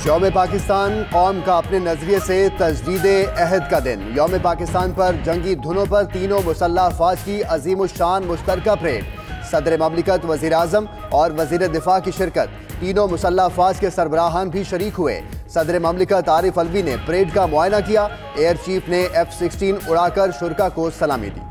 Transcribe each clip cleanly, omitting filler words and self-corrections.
यौम पाकिस्तान कौम का अपने नजरिए से तजदीद अहद का दिन। यौम पाकिस्तान पर जंगी धुनों पर तीनों मुसल्लह अफवाज की अजीमुशान मुश्तरका परेड। सदर ममलिकत, वजीर आजम और वजीर दिफा की शिरकत। तीनों मुसल्लह अफवाज के सरबराहान भी शरीक हुए। सदर ममलिकत आरिफ अलवी ने परेड का मुआयना किया। एयर चीफ ने F-16 उड़ाकर शुरका को सलामी दी।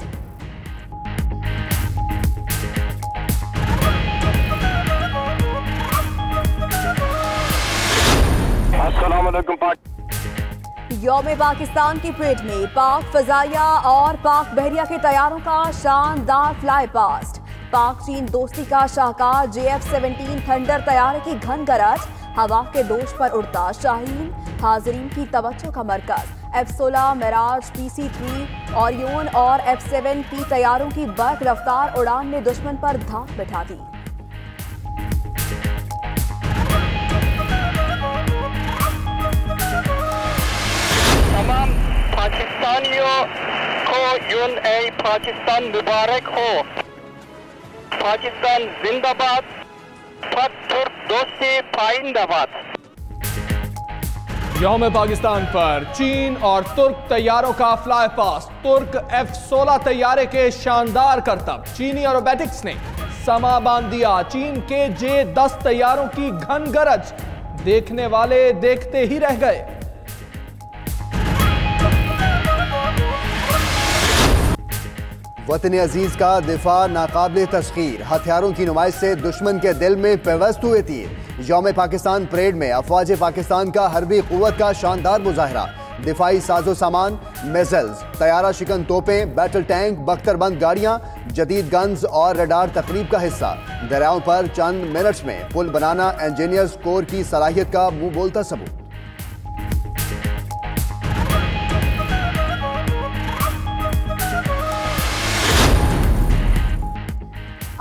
यौम पाकिस्तान की परेड में पाक फजाइया और पाक बहरिया के तैयारों का शानदार फ्लाई पास्ट। पाक चीन दोस्ती का शाहकार JF-17 थंडर तैयारे की घन गरज। हवा के दोष पर उड़ता शाहीन हाजरीन की तवज्जो का मरकज। F-16 मिराज, PC-3 ओरियन और F-7P तैयारों की बर्क रफ्तार उड़ान ने दुश्मन पर धाक बिठा दी। तमाम पाकिस्तानियों को यून पाकिस्तान मुबारक हो। पाकिस्तान जिंदाबाद, तुर्क दोस्ती पाइंदाबाद। यौम पाकिस्तान पर चीन और तुर्क तैयारों का फ्लाई पास्ट। तुर्क F-16 तैयारे के शानदार करतब। चीनी एरोबैटिक्स ने समा बांध दिया। चीन के J-10 तैयारों की घन गरज। देखने वाले देखते ही रह गए। वतन अजीज का दिफा नाकाबिल तस्खीर। हथियारों की नुमाइश से दुश्मन के दिल में पेवस्त हुए तीर। यौम पाकिस्तान परेड में अफवाज पाकिस्तान का हरबी कुव्वत का शानदार मुजाहरा। दिफाई साजो सामान, मिसाइल्स, तैयारा शिकन तोपें, बैटल टैंक, बख्तरबंद गाड़ियां, जदीद गन्स और रडार तकरीब का हिस्सा। दरियाओं पर चंद मिनट्स में पुल बनाना इंजीनियर्स कोर की सलाहियत का मुंह बोलता सबूत।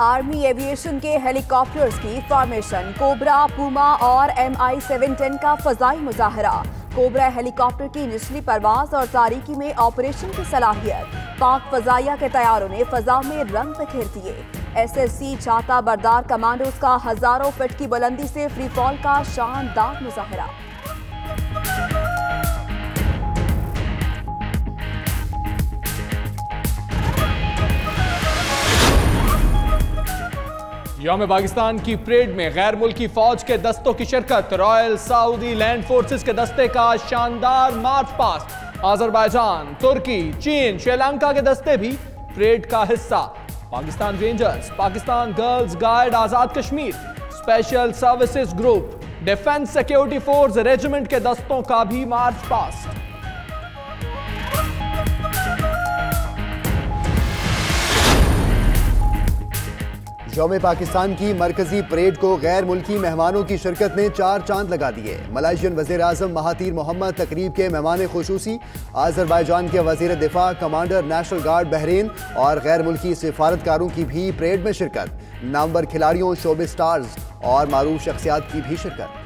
आर्मी एविएशन के हेलीकॉप्टर्स की फॉर्मेशन। कोबरा, पूमा और MI-710 का फजाई मुजाहरा। कोबरा हेलीकॉप्टर की निचली परवाज और तारीकी में ऑपरेशन की सलाहियत। पाक फजाइया के तैयारों ने फजा में रंग बिखेर दिए। SSC छाता बरदार कमांडोज का हजारों फीट की बुलंदी से फ्री फॉल का शानदार मुजाहरा। यौम पाकिस्तान की परेड में गैर मुल्की फौज के दस्तों की शिरकत। रॉयल सऊदी लैंड फोर्सेस के दस्ते का शानदार मार्च पास्ट। अजरबैजान, तुर्की, चीन, श्रीलंका के दस्ते भी परेड का हिस्सा। Pakistan rangers, Pakistan girls guide Azad Kashmir, special services group, defence security force regiment के दस्तों का भी मार्च पास्ट। यौम पाकिस्तान की मरकजी परेड को गैर मुल्की मेहमानों की शिरकत ने 4 चांद लगा दिए। मलाइशियन वजीर आजम महातीर मोहम्मद तकरीब के मेहमान खुसूसी। अजरबैजान के वजीर दिफा, कमांडर नेशनल गार्ड बहरीन और गैर मुल्की सिफारतकारों की भी परेड में शिरकत। नामवर खिलाड़ियों, शोबिस स्टार्स और मारूफ शख्सियात की भी शिरकत।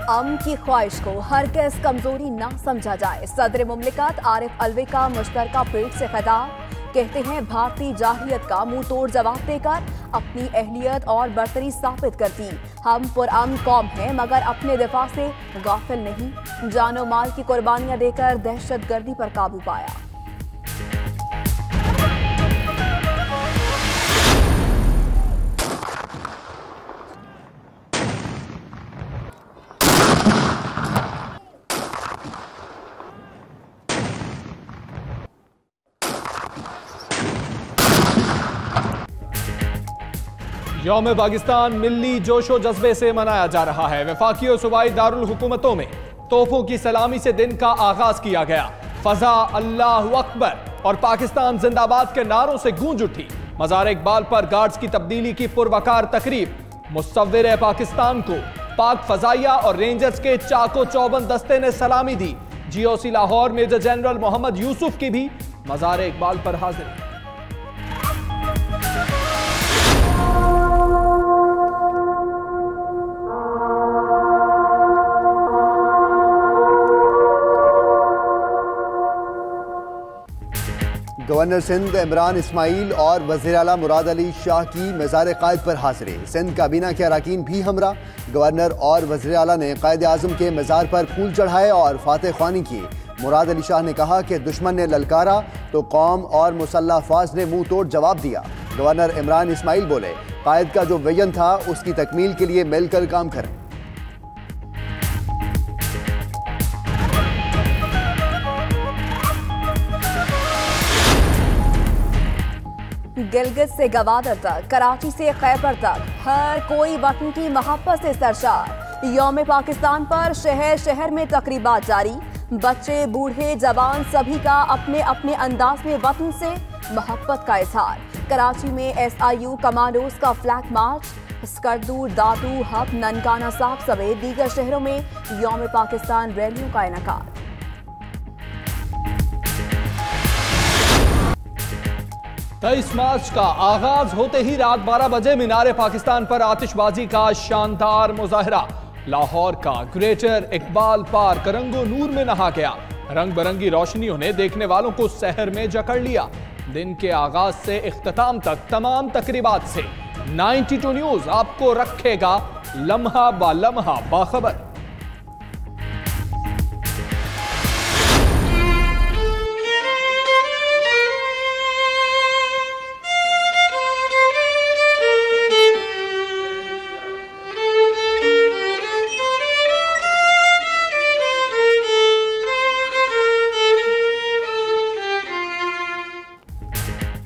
अमन की ख्वाहिश को हरगिज़ कमजोरी ना समझा जाए। सदर मुमलिकत आरिफ अलवी का मुश्तरका परेड से खिताब। कहते हैं भारतीय जाहिलियत का मुंह तोड़ जवाब देकर अपनी अहलियत और बरतरी साबित करती। हम पुरअमन कौम हैं मगर अपने दिफा से गाफिल नहीं। जानो माल की कुर्बानियां देकर दहशत गर्दी पर काबू पाया। यौम पाकिस्तान मिल्ली जोशो जज्बे से मनाया जा रहा है। वफाकी और सूबाई दारुल हुकूमतों में तोपों की सलामी से दिन का आगाज किया गया। फजा, अल्लाहु अकबर और पाकिस्तान जिंदाबाद के नारों से गूंज उठी। मज़ार इकबाल पर गार्ड्स की तब्दीली की पुरवकार तकरीब। मुसव्विर पाकिस्तान को पाक फजाइया और रेंजर्स के चाको चौबंद दस्ते ने सलामी दी। GOC Lahore major general Mohammad Yusuf की भी मज़ार इकबाल पर हाजिरी। गवर्नर सिंध इमरान इस्माइल और वज़ीर आला मुराद अली शाह की मज़ार क़ायद पर हाज़िरी। सिंध काबीना के अरकान भी हमरा। गवर्नर और वज़ीर आला ने क़ायद आज़म के मज़ार पर फूल चढ़ाए और फातह ख्वानी की। मुराद अली शाह ने कहा कि दुश्मन ने ललकारा तो कौम और मुसल्लह अफवाज ने मुंह तोड़ जवाब दिया। गवर्नर इमरान इस्माइल बोले, क़ायद का जो विजन था उसकी तकमील के लिए मिलकर काम करें। गिलगित से गवादर तक, कराची से खैबर तक, हर कोई वतन की मोहब्बत से सरशार। यौम पाकिस्तान पर शहर शहर में तकरीबात जारी। बच्चे बूढ़े जवान सभी का अपने अपने अंदाज में वतन से मोहब्बत का इजहार। कराची में SIU कमांडोज का फ्लैग मार्च। स्कर्दू, दादू, हब, ननकाना साहब समेत दीगर शहरों में यौम पाकिस्तान रैलियों का इनेकाद। 23 मार्च का आगाज होते ही रात 12 बजे मीनार पाकिस्तान पर आतिशबाजी का शानदार मुजाहरा। लाहौर का ग्रेटर इकबाल पार्क रंगो नूर में नहा गया। रंग बिरंगी रोशनियों ने देखने वालों को सहर में जकड़ लिया। दिन के आगाज से इख्तिताम तक तमाम तकरीबात से 92 न्यूज आपको रखेगा लम्हा बा लम्हा बाखबर।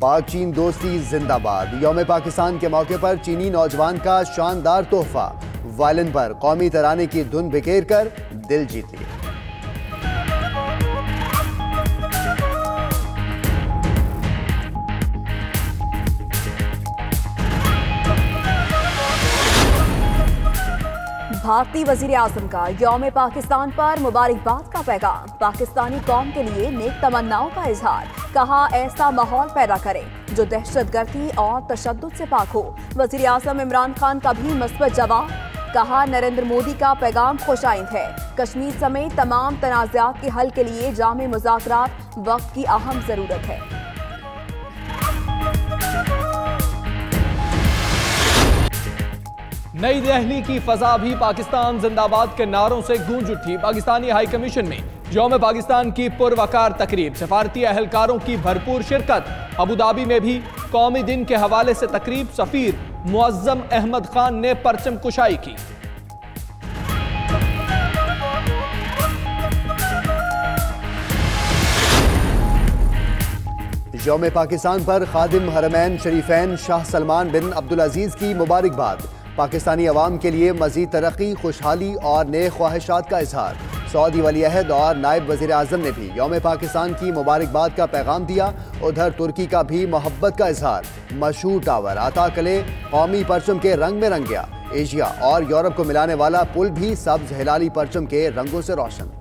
पाक चीन दोस्ती जिंदाबाद। यौम पाकिस्तान के मौके पर चीनी नौजवान का शानदार तोहफा। वायलिन पर कौमी तराने की धुन बिखेर कर दिल जीत लिया। भारतीय वजीर आजम का यौम पाकिस्तान पर मुबारकबाद का पैगाम। पाकिस्तानी कौम के लिए नेक तमन्नाओं का इजहार। कहा, ऐसा माहौल पैदा करें जो दहशतगर्दी और तशद्दुद से पाक हो। वजीर आजम इमरान खान का भी मस्बत जवाब। कहा, नरेंद्र मोदी का पैगाम खुशाइंद है। कश्मीर समेत तमाम तनाज़ात के हल के लिए जामे मुज़ाकरात वक्त की अहम जरूरत है। नई दिल्ली की फजा भी पाकिस्तान जिंदाबाद के नारों से गूंज उठी। पाकिस्तानी हाई कमीशन में यौम पाकिस्तान की पुरवकार तकरीब, सफारती अहलकारों की भरपूर शिरकत। अबू धाबी में भी कौमी दिन के हवाले से तकरीब। सफीर मुअज्जम अहमद खान ने परचम कुशाई की। यौम पाकिस्तान पर खादिम हरमैन शरीफैन शाह सलमान बिन अब्दुल अजीज की मुबारकबाद। पाकिस्तानी अवाम के लिए मजीद तरक्की, खुशहाली और नेक ख्वाहिशात का इजहार। सऊदी वली अहद और नायब वजीर आजम ने भी यौम पाकिस्तान की मुबारकबाद का पैगाम दिया। उधर तुर्की का भी मोहब्बत का इजहार। मशहूर टावर अताकले कौमी परचम के रंग में रंग गया। एशिया और यूरोप को मिलाने वाला पुल भी सब्ज हिलाली परचम के रंगों से रोशन।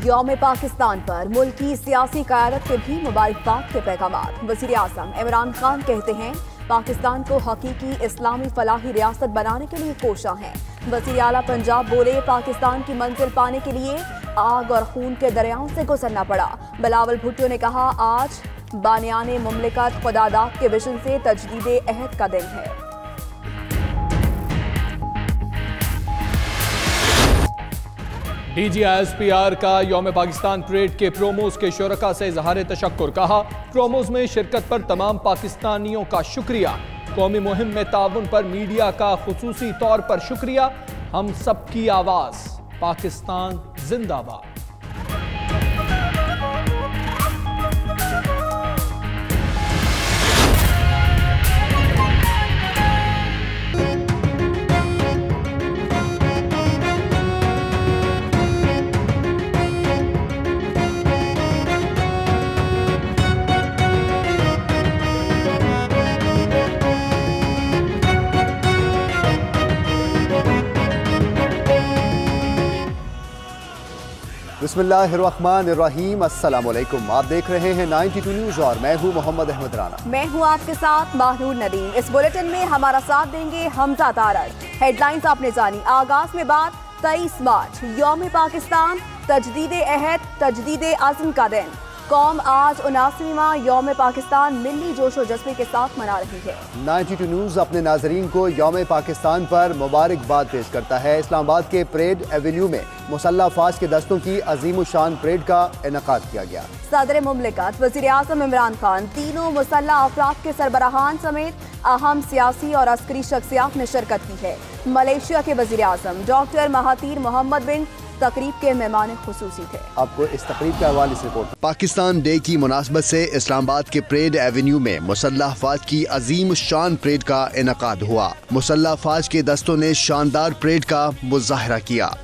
यौम पाकिस्तान पर मुल्क की सियासी क़यादत के भी मुबारकबाद के पैगामात। वज़ीर आज़म इमरान खान कहते हैं, पाकिस्तान को हकीकी इस्लामी फलाही रियासत बनाने के लिए कोशा है। वज़ीर आला पंजाब बोले, पाकिस्तान की मंजिल पाने के लिए आग और खून के दरियाओं से गुजरना पड़ा। बिलावल भुट्टो ने कहा, आज बानियाने मुमलिकत खुदादाद के विजन से तजदीदे अहद का दिन है। DGISPR का यौम पाकिस्तान परेड के प्रोमोज के शुरका से इजहार तशक्कुर। कहा, प्रोमोज में शिरकत पर तमाम पाकिस्तानियों का शुक्रिया। कौमी मुहिम में ताउन पर मीडिया का खुसूसी तौर पर शुक्रिया। हम सबकी आवाज, पाकिस्तान जिंदाबाद। बिस्मिल्लाहिर्रहमानिर्रहीम। अस्सलाम वालेकुम। आप देख रहे हैं 92 न्यूज और मैं हूं मोहम्मद अहमद राना। मैं हूं आपके साथ माहनूर नदीम। इस बुलेटिन में हमारा साथ देंगे हमजा तारड़। हेडलाइंस आपने जानी। आगाज में बात 23 मार्च यौम पाकिस्तान, तजदीद अहद, तजदीद अज़्म का दिन। कौम आज 79वां यौम पाकिस्तान मिली जोशो जज्बे के साथ मना रही है। 92 न्यूज़ अपने नाजरीन को यौम पाकिस्तान पर मुबारकबाद पेश करता है। इस्लामाबाद के परेड एवेन्यू में मुसल्लह अफवाज के दस्तों की अजीमुशान परेड का इनेकाद किया गया। सदर मुमलिकत, वज़ीर आज़म इमरान खान, तीनों मुसल्लह अफराद के सरबराहान समेत अहम सियासी और अस्करी शख्सियात ने शिरकत की है। मलेशिया के वज़ीर आज़म डॉक्टर महातीर मोहम्मद बिन तकरीब के मेहमान खुसूसी थे। आपको इस तकरीब के हवाले से रिपोर्ट। पाकिस्तान डे की मुनासबत से इस्लामाबाद के परेड एवेन्यू में मुसल्लह अफवाज की अजीम शान परेड का इनेकाद हुआ। मुसल्लह अफवाज के दस्तों ने शानदार परेड का मुजाहरा किया।